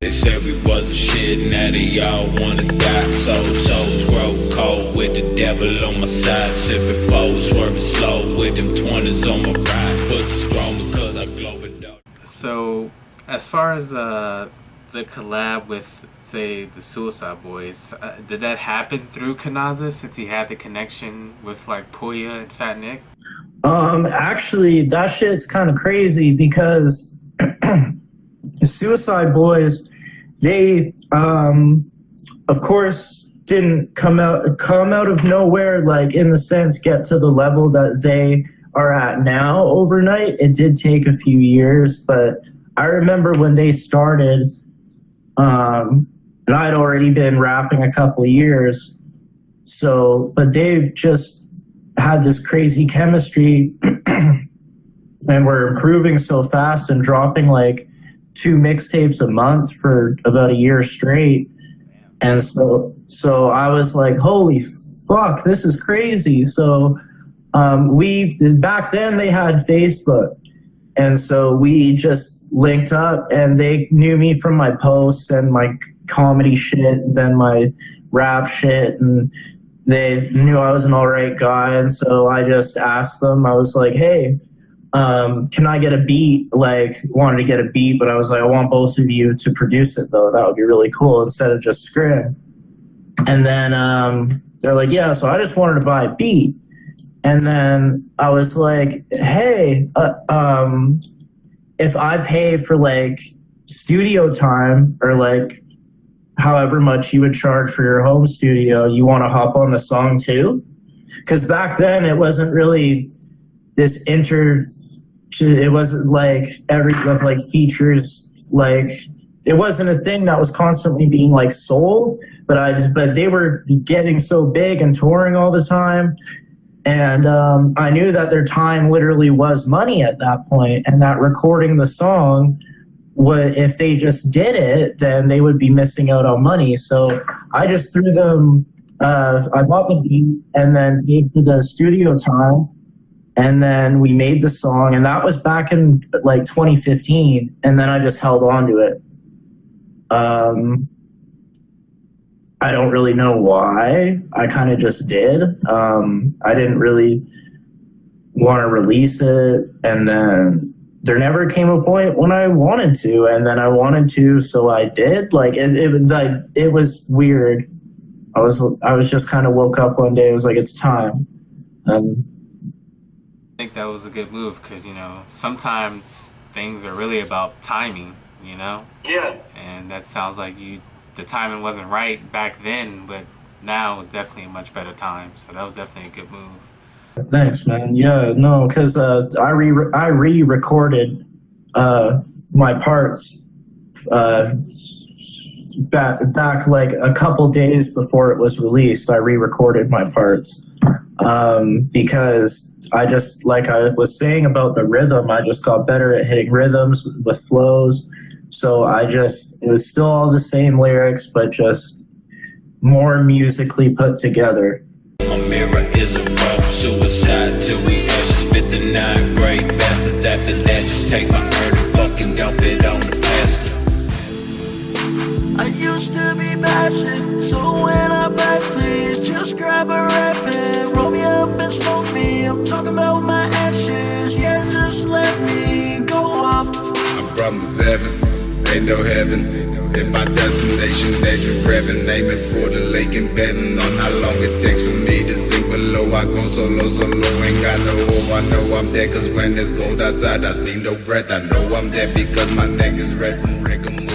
They said we wasn't shit, now they y'all wanna die. Souls grow cold with the devil on my side. Sipping foes, swerving slow with them 20s on my ride. Pussy strong because I glow it up. So, as far as the collab with, say, the Uicideboy, did that happen through Kanaza since he had the connection with like Puya and Fat Nick? Actually, that shit's kind of crazy because Uicideboys, they of course didn't come out of nowhere, like in the sense get to the level that they are at now overnight. It did take a few years, but I remember when they started, and I'd already been rapping a couple of years, so but they've just had this crazy chemistry and we're improving so fast and dropping like 2 mixtapes a month for about a year straight. And so I was like, holy fuck, this is crazy. So back then they had Facebook, and so we just linked up, and they knew me from my posts and my comedy shit and then my rap shit, and they knew I was an all right guy. And so I just asked them, I was like, hey, can I get a beat? Like, wanted to get a beat, but I was like, I want both of you to produce it though. That would be really cool instead of just Scrim. And then they're like, yeah, so I just wanted to buy a beat. And then I was like, hey, if I pay for like studio time or like however much you would charge for your home studio, you want to hop on the song too? Because back then it wasn't really this it wasn't like like features, like it wasn't a thing that was constantly being like sold, but they were getting so big and touring all the time. And I knew that their time literally was money at that point, and that recording the song, if they just did it, then they would be missing out on money. So I just threw them, I bought the beat and then paid for the studio time. And then we made the song, and that was back in like 2015. And then I just held on to it. I don't really know why. I kind of just did. I didn't really want to release it. And then there never came a point when I wanted to. And then I wanted to, so I did. Like it was weird. I was just kind of woke up one day. It was like, it's time. I think that was a good move because, you know, sometimes things are really about timing, you know? Yeah. And that sounds like the timing wasn't right back then, but now is definitely a much better time. So that was definitely a good move. Thanks, man. Yeah, no, because I re-recorded my parts back like a couple days before it was released. I re-recorded my parts because I just, like I was saying about the rhythm, I just got better at hitting rhythms with flows. So it was still all the same lyrics, but just more musically put together. My mirror is a rope, suicide till we ashes, 59 great bastards. After that, just take my earth and fucking dump it on the pastor. I used to be passive, so when I pass, please just grab a rap and roll me up and smoke me. I'm talking about my ashes, yeah, just let me go off. I'm from the 7, ain't no heaven. In my destination that you're revving, aiming for the lake and betting on how long it takes for me to sink below. I go solo, ain't got no hope. I know I'm dead, cause when it's cold outside, I see no breath. I know I'm dead because my neck is red from rigor mortis.